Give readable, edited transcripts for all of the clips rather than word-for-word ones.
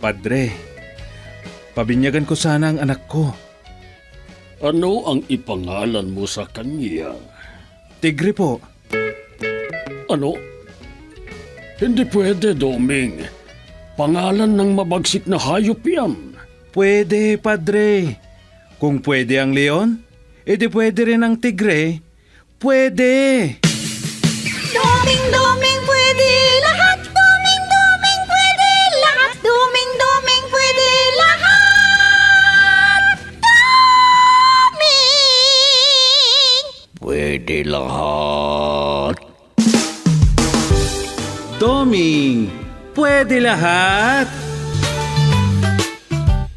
Padre, pabinyagan ko sana ang anak ko. Ano ang ipangalan mo sa kanya? Tigre po. Ano? Hindi pwede, Doming. Pangalan ng mabagsik na hayop yan. Pwede, Padre. Kung pwede ang leon, edi pwede rin ang tigre. Pwede! Doming pwede lahat. Doming pwede lahat. Doming pwede lahat. Doming! Pwede lahat. Doming, pwede lahat.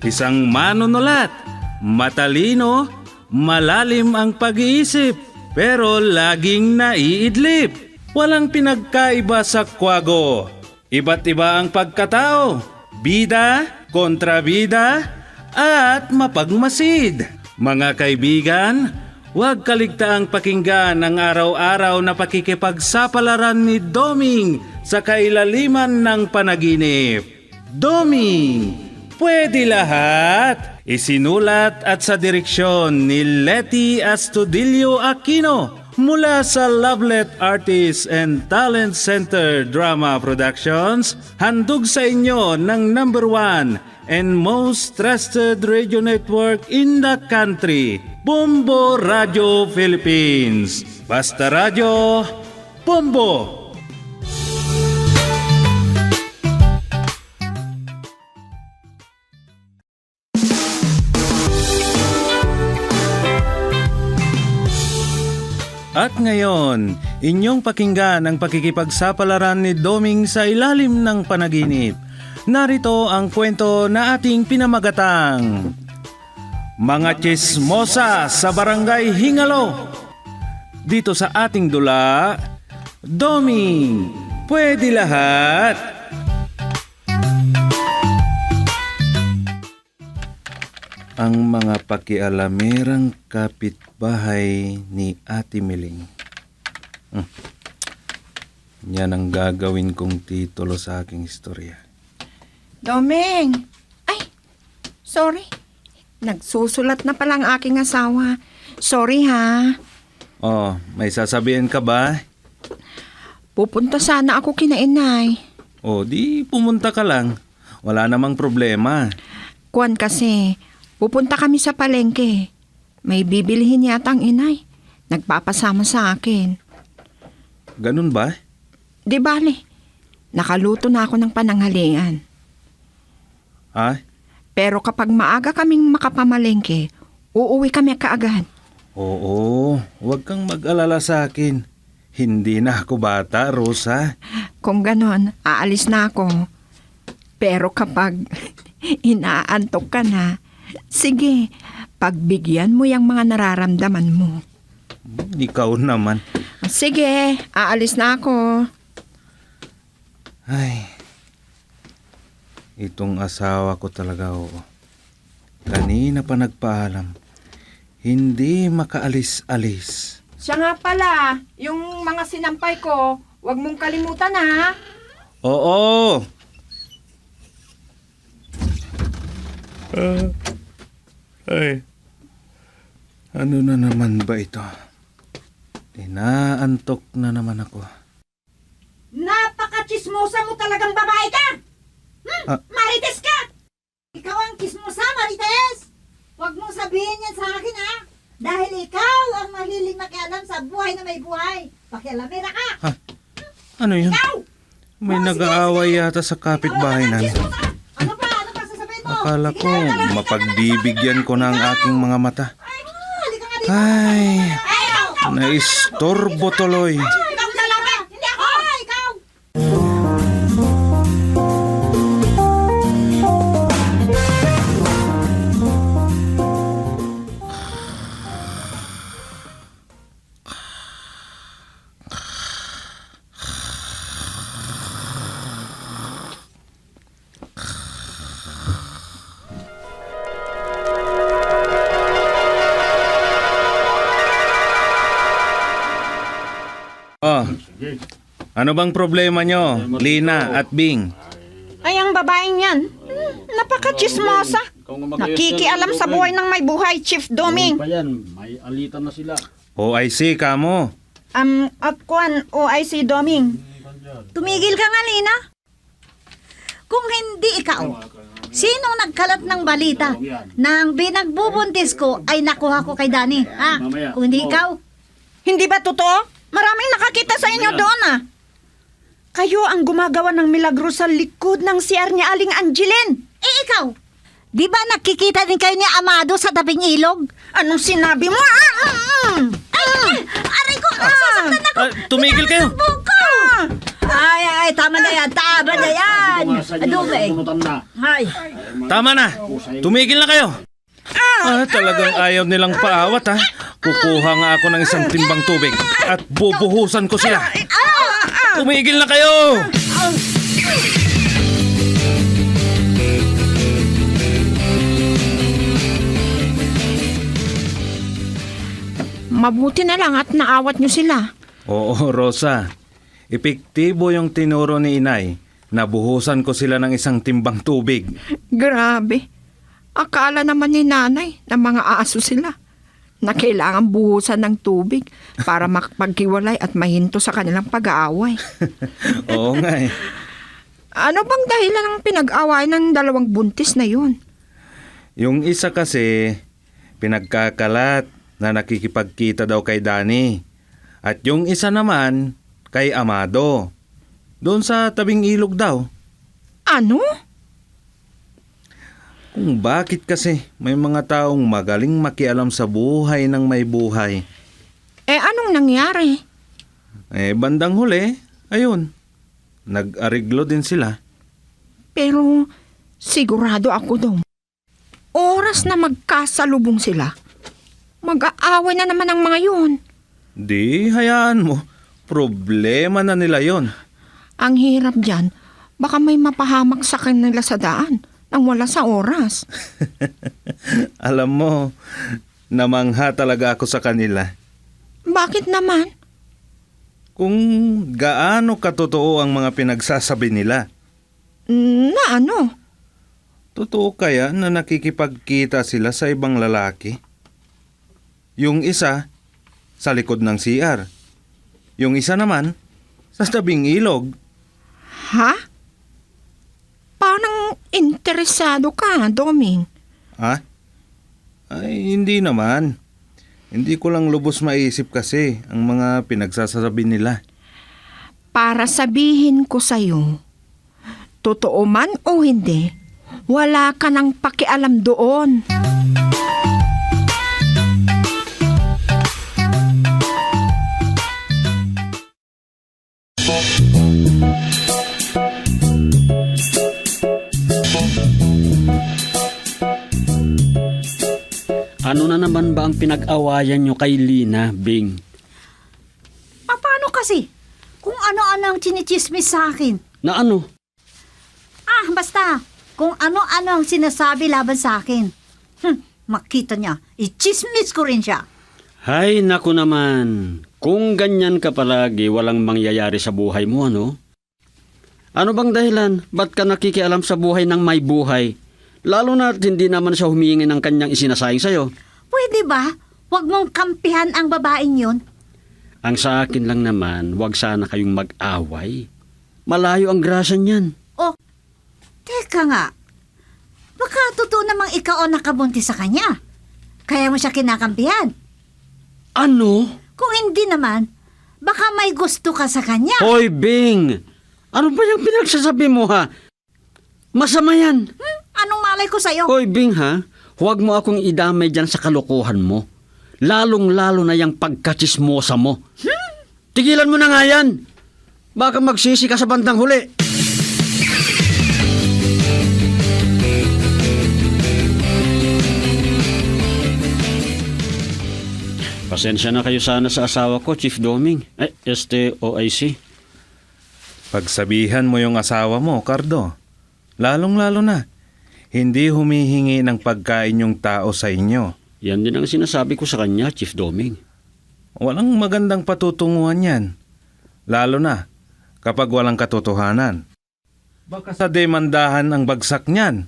Isang manunulat, matalino, malalim ang pag-iisip, pero laging naiidlip. Walang pinagkaiba sa kwago. Iba't iba ang pagkatao, bida, kontrabida, at mapagmasid. Mga kaibigan, huwag kaligtaang pakinggan ang araw-araw na pakikipagsapalaran ni Doming sa kailaliman ng panaginip. Doming, pwede lahat. Isinulat at sa direksyon ni Letty Astudillo Aquino mula sa Lovelet Artists and Talent Center Drama Productions. Handog sa inyo ng #1 and most trusted radio network in the country, Bombo Radio Philippines. Basta Radio, Bombo! At ngayon, inyong pakinggan ang pakikipagsapalaran ni Doming sa ilalim ng panaginip. Narito ang kwento na ating pinamagatang Mga Chismosa sa Barangay Hingalo. Dito sa ating dula, Doming, pwede lahat. Ang mga pakialamerang kapitbahay ni Ate Miling. Yan ang gagawin kong titulo sa aking istorya. Doming! Ay, sorry. Nagsusulat na palang aking asawa. Sorry ha. Oh, may sasabihin ka ba? Pupunta sana ako kina inay. O, di pumunta ka lang. Wala namang problema. Kuwan kasi, pupunta kami sa palengke. May bibilihin yata ang inay. Nagpapasama sa akin. Ganun ba? Di bale, nakaluto na ako ng pananghalian. Ah? Pero kapag maaga kaming makapamalengke, uuwi kami kaagad. Oo, huwag kang mag-alala sa akin. Hindi na ako bata, Rosa. Kung ganon, aalis na ako. Pero kapag inaantok ka na, sige, pagbigyan mo yung mga nararamdaman mo. Ikaw naman. Sige, aalis na ako. Ay, itong asawa ko talaga, oo. Kanina pa nagpaalam. Hindi makaalis-alis. Siya nga pala, yung mga sinampay ko, huwag mong kalimutan ha. Oo! Ay, ano na naman ba ito? Inaantok na naman ako. Napaka-chismosa mo talagang babae ka! Ah. Marites ka! Ikaw ang chismosa, Marites! Huwag mong sabihin yan sa akin, ha? Dahil ikaw ang mahiling makialam sa buhay na may buhay. Pakialamera ka! Ano yun? Ikaw! May Oh, sige, nag-aaway yata sa kapitbahay namin. Chismosa! Ano pa? Ano pa sasabihin mo? Akala ko Sige, halika, mapagbibigyan ko na ang aking mga mata. halika nga dito. Ay, Ikaw! naistorbo tuloy. Ikaw ang dalawa! Hindi ako! Ikaw! Oh, ano bang problema nyo, Lina at Bing? Ay, ang babaeng yan, Napaka-chismosa. Ikaw nga mag-ayos Nakikialam yan, sa buhay ng may buhay, Chief Doming. Pa yan, may alitan na sila. OIC kamo. OIC Doming. Tumigil ka nga, Lina. Kung hindi ikaw, sino nagkalat ng balita nang binagbubuntis ko ay nakuha ko kay Dani? Ha? Mamaya. Kung hindi ikaw, Hindi ba totoo? Maraming nakakita sa inyo doon Kayo ang gumagawa ng milagro sa likod ng CR ni Aling Angeline. ikaw, di ba nakikita din kayo ni Amado sa tabing ilog? Anong sinabi mo? Aray ko, sasaktan ako. Tumigil kayo. Buko! Ay, tama na yan, tama na yan. Adobe. Ay, Tama na. Tumigil na kayo. Talagang ayaw nilang paawat ha. Kukuha nga ako ng isang timbang tubig at bubuhusan ko sila. Tumigil na kayo. Mabuti na lang at naawat nyo sila. Oo, Rosa. Epektibo yung tinuro ni Inay. Nabuhusan ko sila ng isang timbang tubig. Grabe. Akala naman ni nanay na mga aso sila na kailangan buhusan ng tubig para makapaghiwalay at mahinto sa kanilang pag-aaway. Oo nga eh. Ano bang dahilan ng pinag-away ng dalawang buntis na yun? Yung isa kasi, pinagkakalat na nakikipagkita daw kay Dani. At yung isa naman, kay Amado. Doon sa tabing ilog daw. Ano? Kung bakit kasi may mga taong magaling makialam sa buhay ng may buhay. Anong nangyari? Bandang huli, ayun, nag-ariglo din sila. Pero sigurado ako daw. Oras na magkasalubong sila. Mag-aaway na naman ang mga yun. Di, hayaan mo. Problema na nila yon. Ang hirap dyan, baka may mapahamak sa kanila sa daan nang wala sa oras. Alam mo, namangha talaga ako sa kanila. Bakit naman? Kung gaano katotoo ang mga pinagsasabi nila. Na ano? Totoo kaya na nakikipagkita sila sa ibang lalaki? Yung isa, sa likod ng CR. Yung isa naman, sa tabing ilog. Ha? Parang interesado ka, Doming. Ha? Ay, hindi naman. Hindi ko lang lubos maisip kasi ang mga pinagsasabi nila. Para sabihin ko sa'yo, totoo man o hindi, wala ka nang pakialam doon. Ano na naman ba ang pinag-awayan nyo kay Lina, Bing? paano kasi? Kung ano-ano ang chinichismis sa akin. Na ano? Basta, kung ano-ano ang sinasabi laban sa akin. Makita niya, i-chismis ko rin siya. Hay, naku naman. Kung ganyan ka palagi, walang mangyayari sa buhay mo, ano? Ano bang dahilan? Ba't ka nakikialam sa buhay ng may buhay? Lalo na hindi naman siya humihingi ng kanyang isinasayang sa'yo. Pwede ba? Huwag mong kampihan ang babaeng yun. Ang sa akin lang naman, wag sana kayong mag-away. Malayo ang grasya niyan. Teka nga, baka totoo namang ikaw ang nakabuntis sa kanya. Kaya mo siya kinakampihan. Ano? Kung hindi naman, baka may gusto ka sa kanya. Hoy, Bing! Ano ba yung pinagsasabi mo, ha? Masama yan. Anong malay ko sa'yo? Hoy, Bing, ha? Huwag mo akong idamay dyan sa kalokohan mo. Lalong-lalo na yung pagkachismosa mo. Tigilan mo na nga yan. Baka magsisi ka sa bandang huli. Pasensya na kayo sana sa asawa ko, Chief Doming. OIC. Pagsabihan mo yung asawa mo, Cardo. Lalong-lalo na. Hindi humihingi ng pagkain yung tao sa inyo. Yan din ang sinasabi ko sa kanya, Chief Doming. Walang magandang patutunguhan yan. Lalo na kapag walang katotohanan. Baka sa demandahan ang bagsak niyan.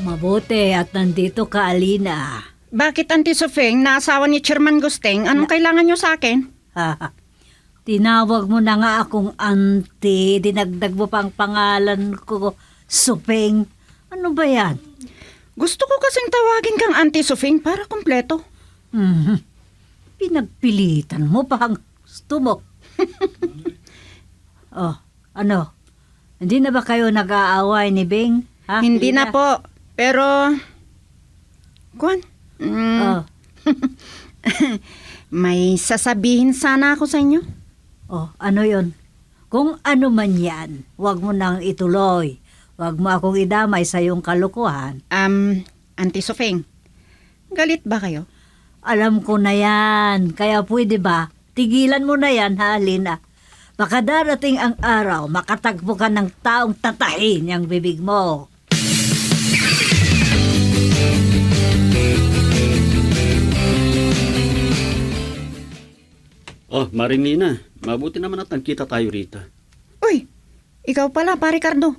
Mabuti at nandito ka, Alina. Bakit, Auntie Sofeng, naasawa ni Chairman Gusteng? Anong kailangan niyo sa akin? Tinawag mo na nga akong auntie, dinagdag mo pang pangalan ko, Supeng. Ano ba yan? Gusto ko kasing tawagin kang Auntie Sofeng para kumpleto. Mhm. Pinagpilitan mo pa ang gusto mo. Oh, ano? Hindi na ba kayo nag-aaway ni Bing? Ha? Hindi na po. Pero, Kwan, Oh, may sasabihin sana ako sa inyo. oh, ano yon? Kung ano man yan, huwag mo nang ituloy. Huwag mo akong idamay sa iyong kalukuhan. Auntie Sofeng, galit ba kayo? Alam ko na yan. Kaya pwede ba? Tigilan mo na yan, ha, Alina? Baka darating ang araw, makatagpo ka ng taong tatahin ang bibig mo. Oh, Marinina, mabuti naman at nagkita tayo rito. Uy, ikaw pala, pare Cardo.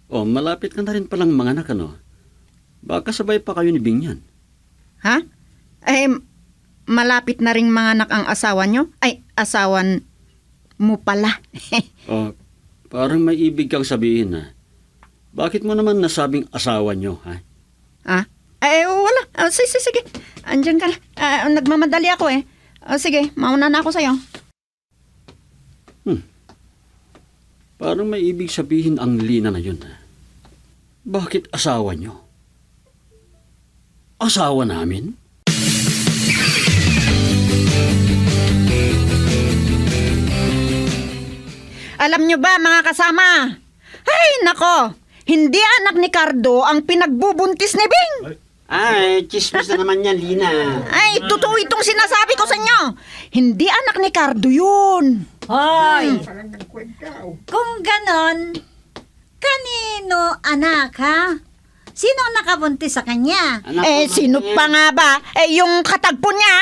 Oh, malapit ka na rin palang mga anak, ano? Baka sabay pa kayo ni Bingyan. Ha? Malapit na ring mga anak ang asawa nyo? Ay, asawan mo pala. Oh, parang may ibig kang sabihin, ha? Bakit mo naman nasabing asawa nyo, ha? Ha? Wala. Sige. Andyan ka na. Nagmamadali ako eh. Sige, mauna na ako sa'yo. Parang may ibig sabihin ang Lina na yun, ha? Bakit asawa nyo? Asawa namin? Alam nyo ba, mga kasama? Ay, nako! Hindi anak ni Cardo ang pinagbubuntis ni Bing! Ay, chismis na naman yan, Lina. Ay, totoo itong sinasabi ko sa inyo! Hindi anak ni Cardo yun! Hoy! Kung ganon, kanino anak, ha? Sino ang nakabuntis sa kanya? Sino pa nga ba? Yung katagpo niya?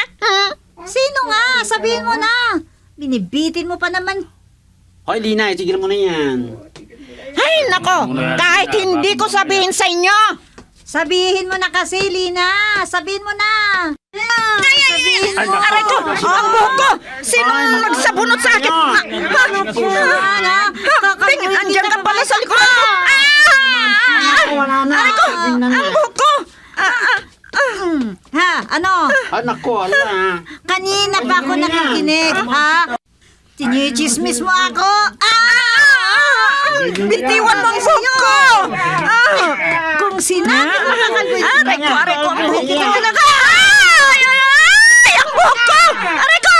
Sino nga? Sabihin mo na. Binibitin mo pa naman. Hoy, Lina, itigil mo na yan. Ay, nako! Kahit hindi ko sabihin sa inyo! Sabihin mo na kasi, Lina. Sabihin mo na. Sabihin mo. Aray ko! Ang buhok ko! Sinong nagsabunot sa akin? Bing, andyan ka pala sa likod ko! Aray ko! Ang buhok ko! Ha? Ano? Anak ko, ala. Kanina pa ako nakikinig, ha? Tinichismis mo ako. Bitiwan mo ang buhok ko! Kung sinabi mo Aray ko! Ang buhok ko talaga! Ay! Ang buhok ko! Aray ko!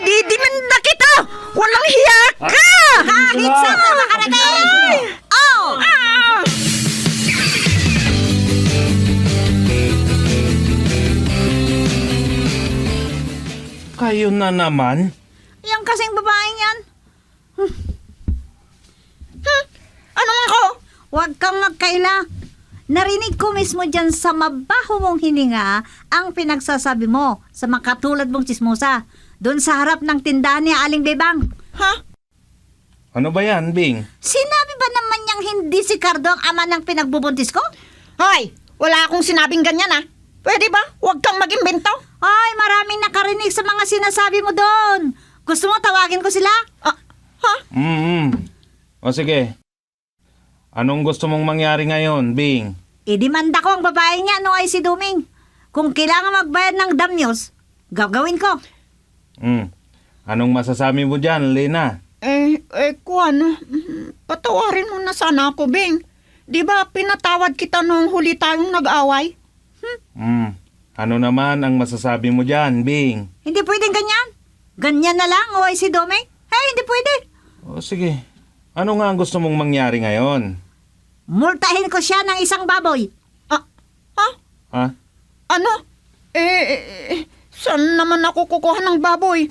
Didiminda kita! Walang hiya ka! kahit saan ka makarating. Oh! Kayo na naman? Yang kasing babaeng yan. Ano ako? Huwag kang magkaila. Narinig ko mismo dyan sa mabaho mong hininga ang pinagsasabi mo sa makatulad mong chismosa doon sa harap ng tindahan ni Aling Bebang. Ha? Ano ba yan, Bing? Sinabi ba naman niyang hindi si Cardo ang ama ng pinagbubuntis ko? Hoy! Wala akong sinabing ganyan Pwede ba? Huwag kang mag-imbento. Ay, maraming nakarinig sa mga sinasabi mo doon. Gusto mo tawagin ko sila? Ha? O sige. Anong gusto mong mangyari ngayon, Bing? Idimanda ko ang babae niya no ay si Duming. Kung kailangan magbayad ng damyos, gagawin ko. Anong masasabi mo dyan, Lina? Kuan, patawarin mo na sana ako, Bing. Di ba pinatawad kita nung huli tayong nag-away? Ano naman ang masasabi mo dyan, Bing? Hindi pwedeng ganyan. Ganyan na lang o ay si Duming. Hey, hindi pwede. O sige. Ano nga ang gusto mong mangyari ngayon? Multahin ko siya ng isang baboy. Ha? Ano? Saan naman ako kukuha ng baboy?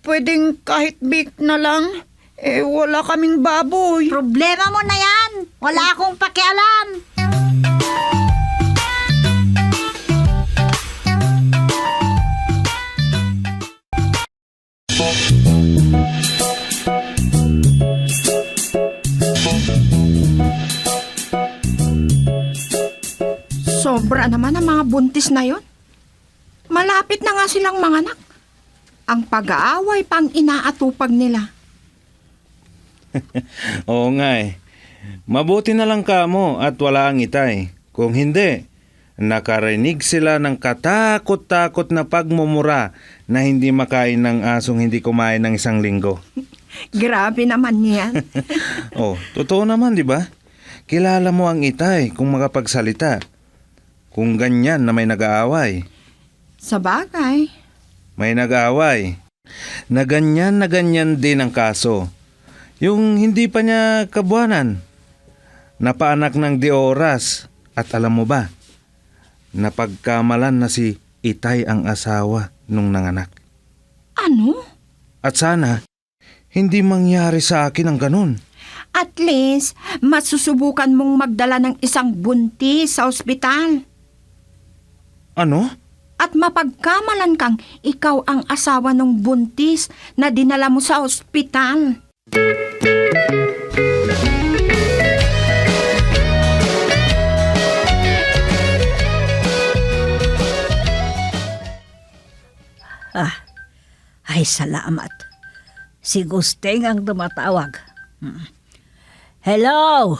Pwedeng kahit big na lang. Wala kaming baboy. Problema mo na yan. Wala akong pakialam. Sobra naman ang mga buntis na yon. Malapit na nga silang manganak. Ang pag-aaway pang inaatupag nila. Oo nga eh. Mabuti na lang kamo at wala ang itay. Kung hindi, nakarinig sila ng katakot-takot na pagmumura na hindi makain ng asong hindi kumain ng isang linggo. Grabe naman yan. Oh, totoo naman, di ba? Kilala mo ang itay kung makapagsalita. Kung ganyan na may nag-aaway. Sa bagay. May nag-aaway. Na ganyan din ang kaso. Yung hindi pa niya kabuanan. Napaanak ng di oras. At alam mo ba, napagkamalan na si Itay ang asawa nung nanganak. Ano? At sana, hindi mangyari sa akin ang ganun. At least, masusubukan mong magdala ng isang buntis sa ospital. Ano? At mapagkamalan kang ikaw ang asawa ng buntis na dinala mo sa ospital. Ay, salamat. Si Gusteng ang tumatawag. Hello?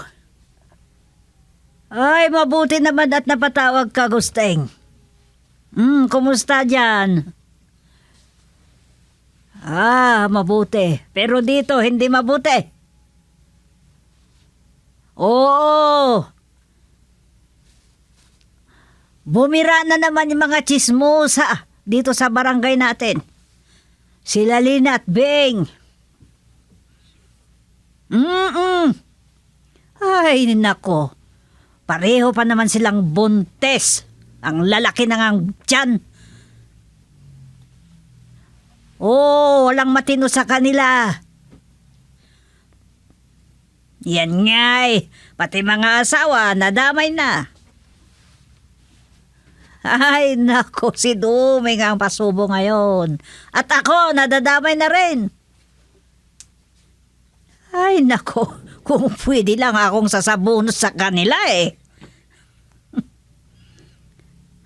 Ay, mabuti naman at napatawag ka, Gusteng. Kumusta dyan? Mabuti. Pero dito, hindi mabuti. Oo. Bumira na naman yung mga chismosa dito sa barangay natin. Sila Lina at Beng. Ay, nako. Pareho pa naman silang buntes. Ang lalaki na ngang tiyan. Walang matino sa kanila. Yan nga eh. Pati mga asawa, nadamay na. Ay, nako, si Duming ang pasubo ngayon. At ako, nadadamay na rin. Ay, nako, kung pwede lang akong sasabunos sa kanila eh.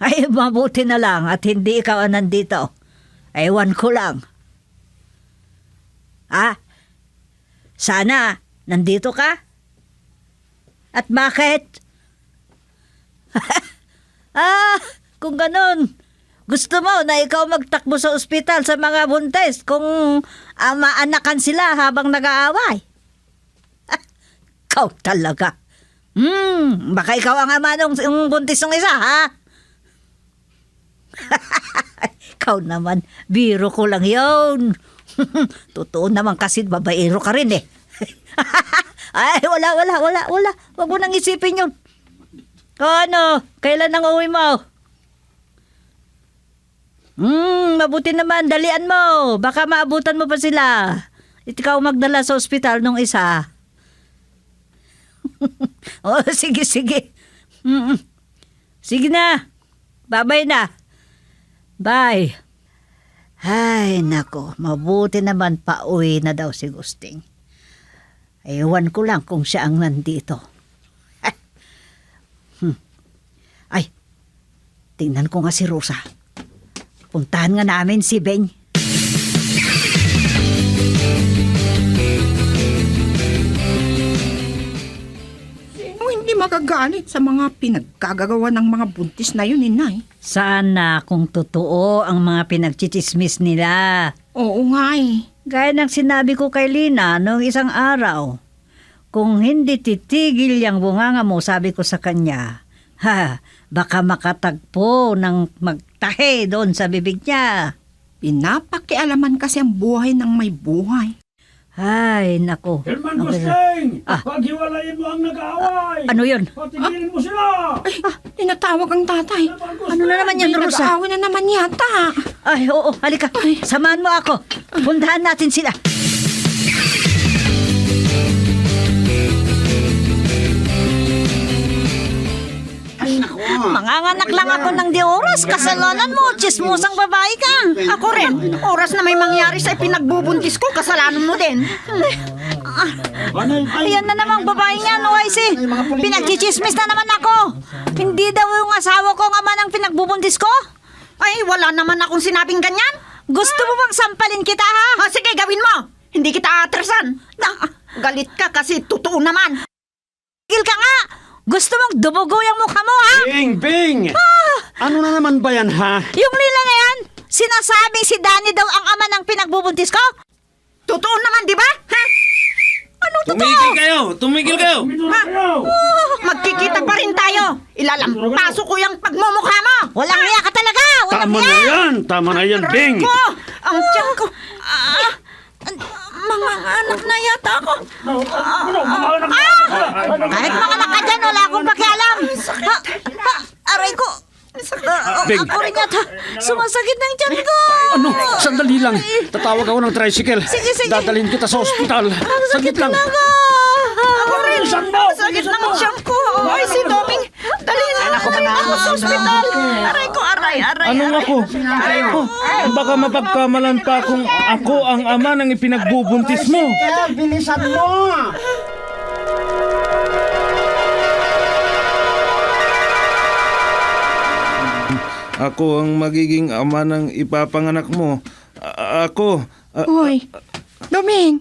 Ay, mabuti na lang at hindi ikaw ang nandito. Ewan ko lang. Sana, nandito ka? At bakit? Kung ganun, gusto mo na ikaw magtakbo sa ospital sa mga buntes kung maanakan sila habang nag-aaway. Ikaw talaga. Baka ikaw ang ama ng buntis ng isa, ha? Ikaw naman, biro ko lang yun. Totoo naman kasi babaero ka rin eh. Ay, wala. Huwag mo nang isipin yun. Ano, kailan ang uwi mo? Mabuti naman, dalian mo. Baka maabutan mo pa sila. Ikaw magdala sa ospital nung isa. Sige. Sige na. Bye-bye na. Bye. Ay, nako. Mabuti naman pauwi na daw si Gusting. Ewan ko lang kung siya ang nandito. Ay, tingnan ko nga si Rosa. Puntahan nga namin si Beng. Sino hindi magagalit sa mga pinagkagagawa ng mga buntis na yun, Inay? Sana kung totoo ang mga pinagchichismis nila. Oo nga eh. Gaya ng sinabi ko kay Lina noong isang araw. Kung hindi titigil yung bunganga mo, sabi ko sa kanya, baka makatagpo ng magtahe doon sa bibig niya. Pinapakialaman kasi ang buhay ng may buhay. Ay, nako. Herman Gusteng! Paghiwalayin mo ang nag-aaway! Ano yun? Patigilin mo sila! Ay, tinatawag ang tatay. Ano na naman yan, May Rosa? nag-aaway na naman yata. Ay, oo, halika. Samahan mo ako. Puntahan natin sila. Manganganak lang ako ng di oras. Kasalanan mo, chismusang babae ka. Ako rin. Oras na may mangyari sa ipinagbubuntis ko, kasalanan mo din. Ayan na namang babae niyan, YC. Pinagchichismis na naman ako. Hindi daw yung asawa ko ang ama ng pinagbubuntis ko? Ay, wala naman akong sinabing ganyan. Gusto mo bang sampalin kita, ha? Sige, gawin mo. Hindi kita atrasan. Galit ka kasi totoo naman. Tigil ka nga! Gusto mong dubugo yung mukha mo, ha? Bing! Ano na naman ba yan, ha? Yung Lila na yan, sinasabing si Danny daw ang ama ng pinagbubuntis ko? Totoo naman, di ba? Ha? Anong totoo? Tumigil kayo! Tumigil kayo! Magkikita pa rin tayo. Ilalampaso ko yung pagmumukha mo. Walang hiya ka talaga! Walang Tama na hiya! yan! Tama na yan, Bing! Ko, ang tiyan ko. Mga anak na yata ako. Kahit mga anak ka dyan, wala akong pakialam. Aray ko. Bing. Ako rin yata. Sumasakit ng tiyan ko. Ano? Sandali lang. Tatawag ako ng tricycle. Sige, sige. Dadalhin kita sa ospital. Saglit lang. Ako rin. Sakit ng tiyan ko. Ay, si Doming. Dalhin na ako sa ospital. Aray ko, aray. Anong ako? Oh, baka mapagkamalan pa kung ako ang ama ng ipinagbubuntis mo. Bilisan mo! Ako ang magiging ama ng ipapanganak mo. Ako. Hoy, Doming,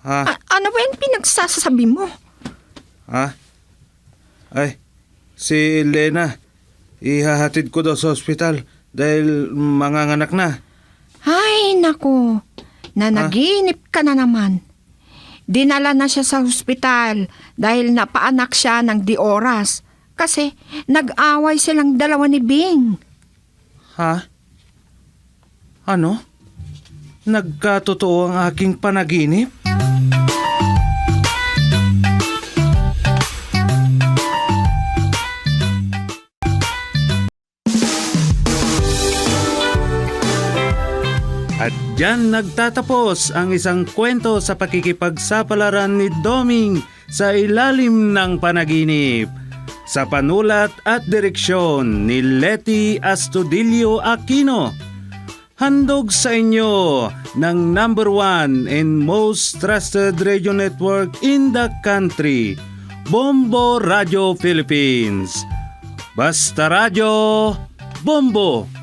Ha? ano ba yung pinagsasabi mo? Ha? Ay, si Lena. Ihahatid ko daw sa ospital dahil manganganak na. Ay, naku, nanaginip ka na naman. Dinala na siya sa ospital dahil napaanak siya ng di oras kasi nag-away silang dalawa ni Bing. Ha? Ano? Nagkatotoo ang aking panaginip? At diyan nagtatapos ang isang kwento sa pakikipagsapalaran ni Doming sa ilalim ng panaginip. Sa panulat at direksyon ni Leti Astudillo Aquino. Handog sa inyo ng #1 and most trusted radio network in the country, Bombo Radio Philippines. Basta Radio, Bombo!